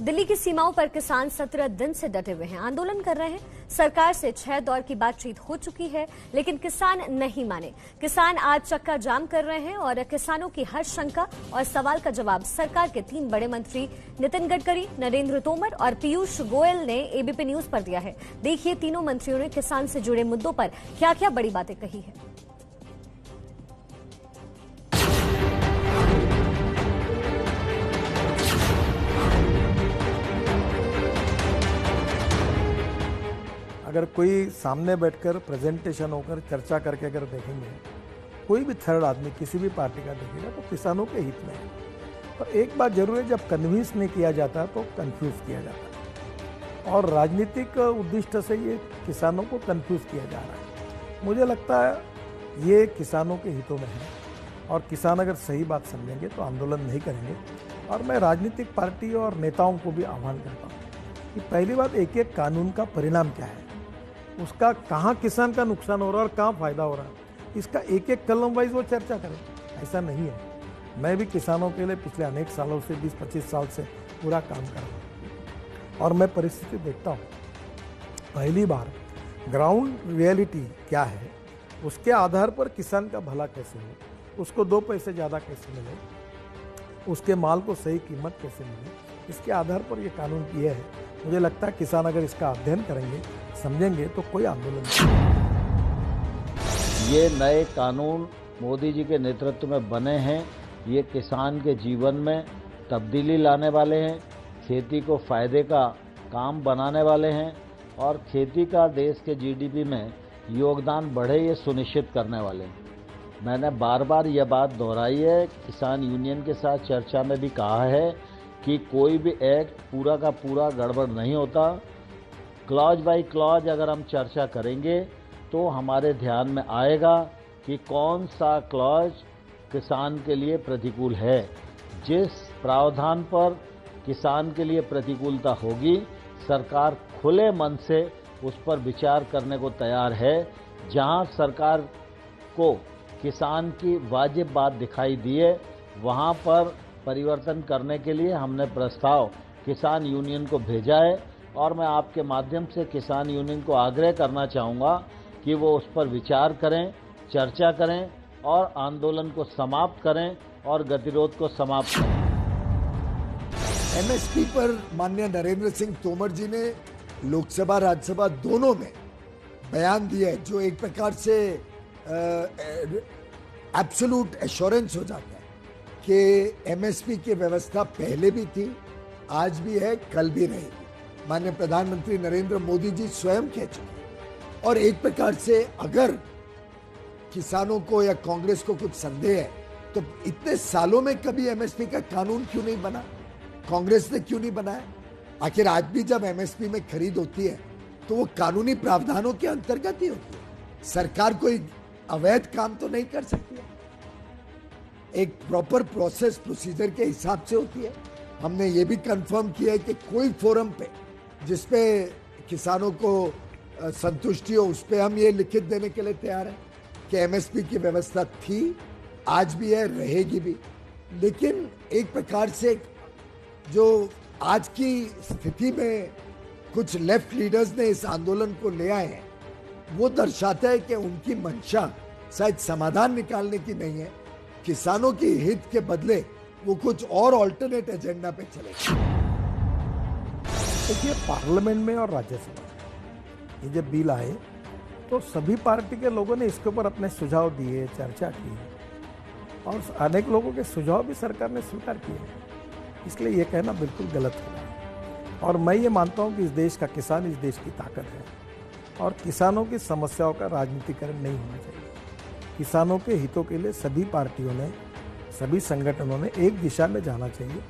दिल्ली की सीमाओं पर किसान 17 दिन से डटे हुए हैं, आंदोलन कर रहे हैं। सरकार से 6 दौर की बातचीत हो चुकी है, लेकिन किसान नहीं माने। किसान आज चक्का जाम कर रहे हैं और किसानों की हर शंका और सवाल का जवाब सरकार के 3 बड़े मंत्री नितिन गडकरी, नरेंद्र तोमर और पीयूष गोयल ने एबीपी न्यूज पर दिया है। देखिए तीनों मंत्रियों ने किसान से जुड़े मुद्दों पर क्या क्या बड़ी बातें कही है। अगर कोई सामने बैठकर प्रेजेंटेशन होकर चर्चा करके अगर देखेंगे, कोई भी थर्ड आदमी किसी भी पार्टी का देखेगा तो किसानों के हित में है। पर एक बात जरूर है, जब कन्विंस नहीं किया जाता तो कंफ्यूज किया जाता है और राजनीतिक उद्देश्य से ये किसानों को कंफ्यूज किया जा रहा है। मुझे लगता है ये किसानों के हितों में है और किसान अगर सही बात समझेंगे तो आंदोलन नहीं करेंगे। और मैं राजनीतिक पार्टी और नेताओं को भी आह्वान करता हूँ कि पहली बात, एक एक कानून का परिणाम क्या है, उसका कहाँ किसान का नुकसान हो रहा है और कहाँ फायदा हो रहा है, इसका एक एक कलम वाइज वो चर्चा करें। ऐसा नहीं है। मैं भी किसानों के लिए पिछले अनेक सालों से 20-25 साल से पूरा काम कर रहा हूँ और मैं परिस्थिति देखता हूँ। पहली बार ग्राउंड रियलिटी क्या है, उसके आधार पर किसान का भला कैसे हो, उसको 2 पैसे ज़्यादा कैसे मिले, उसके माल को सही कीमत कैसे मिले, इसके आधार पर ये कानून किए हैं। मुझे लगता है किसान अगर इसका अध्ययन करेंगे, समझेंगे तो कोई आंदोलन नहीं। ये नए कानून मोदी जी के नेतृत्व में बने हैं। ये किसान के जीवन में तब्दीली लाने वाले हैं, खेती को फायदे का काम बनाने वाले हैं और खेती का देश के जीडीपी में योगदान बढ़े ये सुनिश्चित करने वाले हैं। मैंने बार बार यह बात दोहराई है, किसान यूनियन के साथ चर्चा में भी कहा है कि कोई भी एक्ट पूरा का पूरा गड़बड़ नहीं होता। क्लॉज बाय क्लॉज अगर हम चर्चा करेंगे तो हमारे ध्यान में आएगा कि कौन सा क्लॉज किसान के लिए प्रतिकूल है। जिस प्रावधान पर किसान के लिए प्रतिकूलता होगी, सरकार खुले मन से उस पर विचार करने को तैयार है। जहां सरकार को किसान की वाजिब बात दिखाई दिए, वहां पर परिवर्तन करने के लिए हमने प्रस्ताव किसान यूनियन को भेजा है और मैं आपके माध्यम से किसान यूनियन को आग्रह करना चाहूँगा कि वो उस पर विचार करें, चर्चा करें और आंदोलन को समाप्त करें और गतिरोध को समाप्त करें। एमएसपी पर माननीय नरेंद्र सिंह तोमर जी ने लोकसभा राज्यसभा दोनों में बयान दिया है, जो एक प्रकार से एब्सोल्यूट एश्योरेंस हो जाता है कि एमएसपी की व्यवस्था पहले भी थी, आज भी है, कल भी रहेगी। माननीय प्रधानमंत्री नरेंद्र मोदी जी स्वयं कह चुके हैं। और एक प्रकार से अगर किसानों को या कांग्रेस को कुछ संदेह है तो इतने सालों में कभी एमएसपी का कानून क्यों नहीं बना, कांग्रेस ने क्यों नहीं बनाया? आखिर आज भी जब एमएसपी में खरीद होती है तो वो कानूनी प्रावधानों के अंतर्गत ही होती है। सरकार कोई अवैध काम तो नहीं कर सकती है, एक प्रॉपर प्रोसेस प्रोसीजर के हिसाब से होती है। हमने ये भी कंफर्म किया है कि कोई फोरम पे जिसपे किसानों को संतुष्टि हो, उस पे हम ये लिखित देने के लिए तैयार हैं कि एमएसपी की व्यवस्था थी, आज भी है, रहेगी भी। लेकिन एक प्रकार से जो आज की स्थिति में कुछ लेफ्ट लीडर्स ने इस आंदोलन को ले आए हैं, वो दर्शाता है कि उनकी मंशा शायद समाधान निकालने की नहीं है, किसानों के हित के बदले वो कुछ और ऑल्टरनेट एजेंडा पे चले। देखिए, पार्लियामेंट में और राज्यसभा में ये जब बिल आए तो सभी पार्टी के लोगों ने इसके ऊपर अपने सुझाव दिए, चर्चा की और अनेक लोगों के सुझाव भी सरकार ने स्वीकार किए। इसलिए ये कहना बिल्कुल गलत है और मैं ये मानता हूँ कि इस देश का किसान इस देश की ताकत है और किसानों की समस्याओं का राजनीतिकरण नहीं होना चाहिए। किसानों के हितों के लिए सभी पार्टियों ने, सभी संगठनों ने एक दिशा में जाना चाहिए।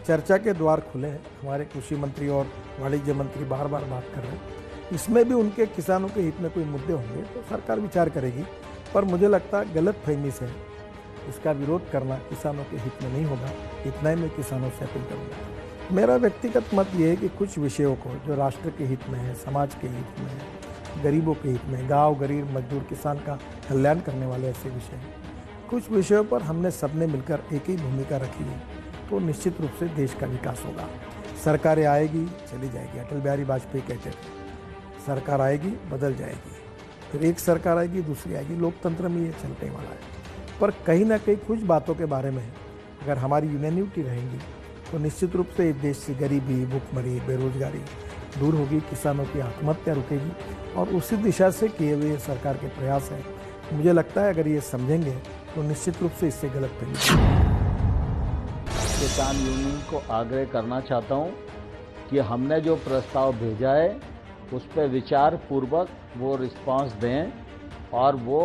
चर्चा के द्वार खुले हैं, हमारे कृषि मंत्री और वाणिज्य मंत्री बार बार बात कर रहे हैं। इसमें भी उनके किसानों के हित में कोई मुद्दे होंगे तो सरकार विचार करेगी, पर मुझे लगता है गलतफहमी से इसका विरोध करना किसानों के हित में नहीं होगा। इतना ही मैं किसानों से अपील करूँगा। मेरा व्यक्तिगत मत ये है कि कुछ विषयों को जो राष्ट्र के हित में है, समाज के हित में है, गरीबों के हित में, गांव गरीब मजदूर किसान का कल्याण करने वाले ऐसे विषय हैं, कुछ विषयों पर हमने सबने मिलकर एक ही भूमिका रखी है तो निश्चित रूप से देश का विकास होगा। सरकारें आएगी चली जाएगी, अटल बिहारी वाजपेयी कहते थे सरकार आएगी बदल जाएगी, फिर एक सरकार आएगी दूसरी आएगी, लोकतंत्र में ये चलने वाला है। पर कहीं ना कहीं कुछ बातों के बारे में अगर हमारी यूनानिटी रहेंगी तो निश्चित रूप से इस देश से गरीबी, भुखमरी, बेरोजगारी दूर होगी, किसानों की आत्महत्या रुकेगी और उसी दिशा से किए हुए सरकार के प्रयास हैं। मुझे लगता है अगर ये समझेंगे तो निश्चित रूप से इससे गलतफहमी। किसान यूनियन को आग्रह करना चाहता हूं कि हमने जो प्रस्ताव भेजा है उस पर विचार पूर्वक वो रिस्पांस दें और वो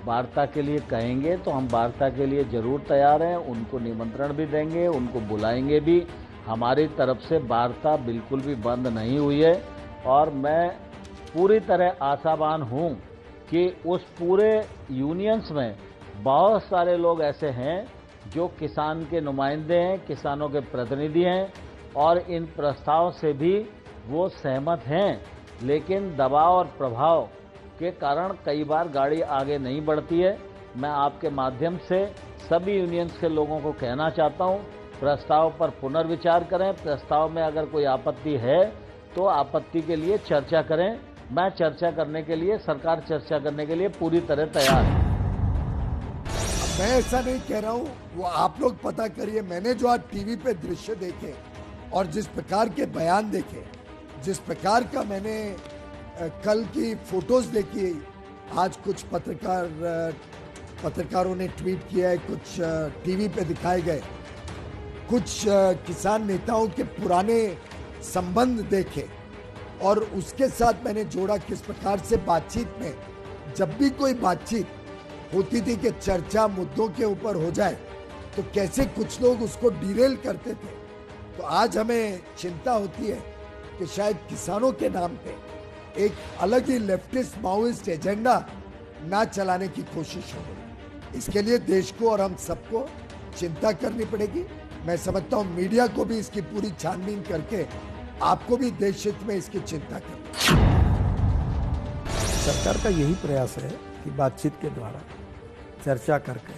वार्ता के लिए कहेंगे तो हम वार्ता के लिए जरूर तैयार हैं, उनको निमंत्रण भी देंगे, उनको बुलाएंगे भी। हमारी तरफ से वार्ता बिल्कुल भी बंद नहीं हुई है और मैं पूरी तरह आशावान हूं कि उस पूरे यूनियंस में बहुत सारे लोग ऐसे हैं जो किसान के नुमाइंदे हैं, किसानों के प्रतिनिधि हैं और इन प्रस्ताव से भी वो सहमत हैं, लेकिन दबाव और प्रभाव के कारण कई बार गाड़ी आगे नहीं बढ़ती है। मैं आपके माध्यम से सभी यूनियंस के लोगों को कहना चाहता हूं, प्रस्ताव पर पुनर्विचार करें। प्रस्ताव में अगर कोई आपत्ति है तो आपत्ति के लिए चर्चा करें। मैं चर्चा करने के लिए, सरकार चर्चा करने के लिए पूरी तरह तैयार है। मैं ऐसा नहीं कह रहा हूं, वो आप लोग पता करिए। मैंने जो आज टीवी पे दृश्य देखे और जिस प्रकार के बयान देखे, जिस प्रकार का मैंने कल की फोटोज देखी, आज कुछ पत्रकारों ने ट्वीट किया है, कुछ टीवी पे दिखाए गए, कुछ किसान नेताओं के पुराने संबंध देखे और उसके साथ मैंने जोड़ा किस प्रकार से बातचीत में जब भी कोई बातचीत होती थी कि चर्चा मुद्दों के ऊपर हो जाए तो कैसे कुछ लोग उसको डिरेल करते थे। तो आज हमें चिंता होती है कि शायद किसानों के नाम पे एक अलग ही लेफ्टिस्ट माओइस्ट एजेंडा ना चलाने की कोशिश हो रही। इसके लिए देश को और हम सबको चिंता करनी पड़ेगी। मैं समझता हूं मीडिया को भी इसकी पूरी छानबीन करके आपको भी देश हित में इसकी चिंता करनी। सरकार का यही प्रयास है कि बातचीत के द्वारा चर्चा करके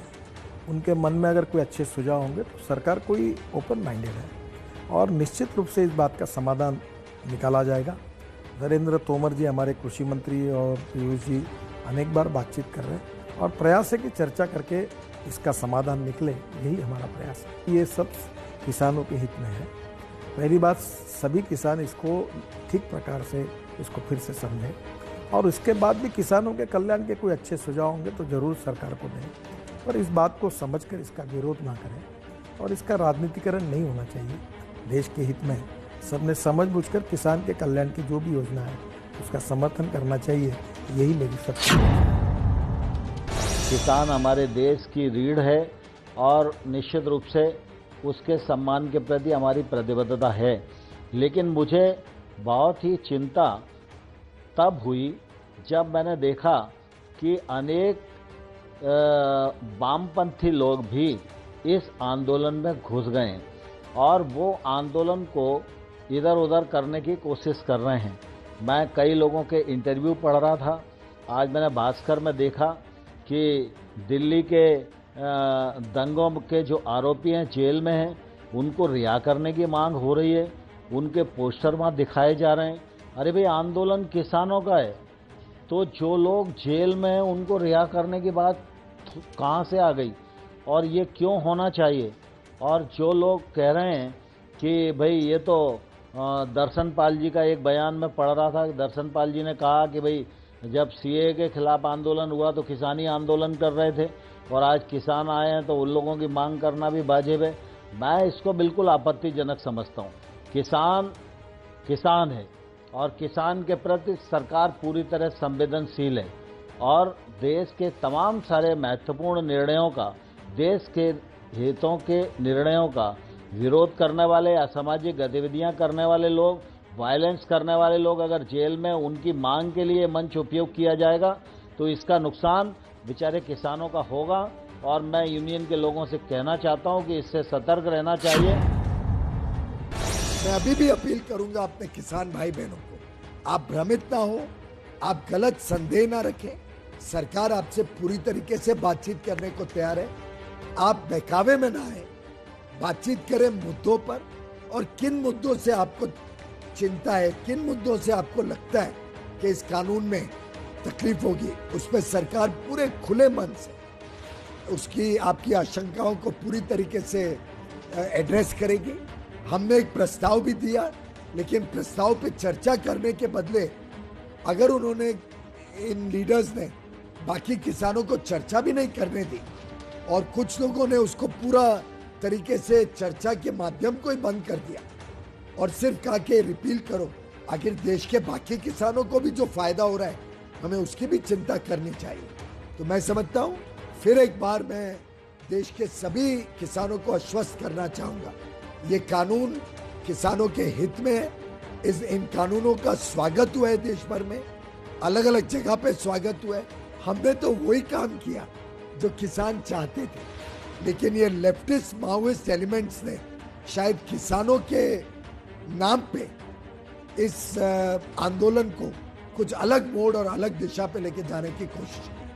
उनके मन में अगर कोई अच्छे सुझाव होंगे तो सरकार कोई ओपन माइंडेड है और निश्चित रूप से इस बात का समाधान निकाला जाएगा। नरेंद्र तोमर जी हमारे कृषि मंत्री और पीयूष जी अनेक बार बातचीत कर रहे हैं और प्रयास है कि चर्चा करके इसका समाधान निकले, यही हमारा प्रयास है। ये सब किसानों के हित में है। पहली बात, सभी किसान इसको ठीक प्रकार से इसको फिर से समझें और उसके बाद भी किसानों के कल्याण के कोई अच्छे सुझाव होंगे तो जरूर सरकार को दें, पर इस बात को समझकर इसका विरोध ना करें और इसका राजनीतिकरण नहीं होना चाहिए। देश के हित में सबने समझ बूझकर किसान के कल्याण की जो भी योजना है उसका समर्थन करना चाहिए, यही मेरी सबसे। किसान हमारे देश की रीढ़ है और निश्चित रूप से उसके सम्मान के प्रति हमारी प्रतिबद्धता है, लेकिन मुझे बहुत ही चिंता तब हुई जब मैंने देखा कि अनेक वामपंथी लोग भी इस आंदोलन में घुस गए और वो आंदोलन को इधर उधर करने की कोशिश कर रहे हैं। मैं कई लोगों के इंटरव्यू पढ़ रहा था। आज मैंने भास्कर में देखा कि दिल्ली के दंगों के जो आरोपी हैं जेल में हैं, उनको रिहा करने की मांग हो रही है। उनके पोस्टर वहाँ दिखाए जा रहे हैं। अरे भाई, आंदोलन किसानों का है तो जो लोग जेल में हैं उनको रिहा करने की बात कहाँ से आ गई और ये क्यों होना चाहिए? और जो लोग कह रहे हैं कि भाई ये तो दर्शन पाल जी का एक बयान में पढ़ रहा था, दर्शन पाल जी ने कहा कि भाई जब सीए के खिलाफ आंदोलन हुआ तो किसानी आंदोलन कर रहे थे और आज किसान आए हैं तो उन लोगों की मांग करना भी वाजिब है। मैं इसको बिल्कुल आपत्तिजनक समझता हूँ। किसान किसान है और किसान के प्रति सरकार पूरी तरह संवेदनशील है और देश के तमाम सारे महत्वपूर्ण निर्णयों का, देश के हितों के निर्णयों का विरोध करने वाले, असामाजिक गतिविधियां करने वाले लोग, वायलेंस करने वाले लोग अगर जेल में उनकी मांग के लिए मंच उपयोग किया जाएगा तो इसका नुकसान बेचारे किसानों का होगा और मैं यूनियन के लोगों से कहना चाहता हूं कि इससे सतर्क रहना चाहिए। मैं अभी भी अपील करूंगा अपने किसान भाई बहनों को, आप भ्रमित ना हो, आप गलत संदेह ना रखें। सरकार आपसे पूरी तरीके से बातचीत करने को तैयार है। आप बहकावे में ना आए, बातचीत करें मुद्दों पर और किन मुद्दों से आपको चिंता है, किन मुद्दों से आपको लगता है कि इस कानून में तकलीफ होगी, उस पर सरकार पूरे खुले मन से उसकी आपकी आशंकाओं को पूरी तरीके से एड्रेस करेगी। हमने एक प्रस्ताव भी दिया, लेकिन प्रस्ताव पे चर्चा करने के बदले अगर उन्होंने, इन लीडर्स ने बाकी किसानों को चर्चा भी नहीं करने दी और कुछ लोगों ने उसको पूरा तरीके से चर्चा के माध्यम को ही बंद कर दिया और सिर्फ कहा कि रिपील करो, आखिर देश के बाकी किसानों को भी जो फायदा हो रहा है हमें उसकी भी चिंता करनी चाहिए। तो मैं समझता हूँ, फिर एक बार मैं देश के सभी किसानों को आश्वस्त करना चाहूँगा, ये कानून किसानों के हित में है। इन कानूनों का स्वागत हुआ है देश भर में, अलग अलग जगह पे स्वागत हुआ है। हमने तो वही काम किया जो किसान चाहते थे, लेकिन ये लेफ्टिस्ट माओइस्ट एलिमेंट्स ने शायद किसानों के नाम पे इस आंदोलन को कुछ अलग मोड़ और अलग दिशा पे लेके जाने की कोशिश की।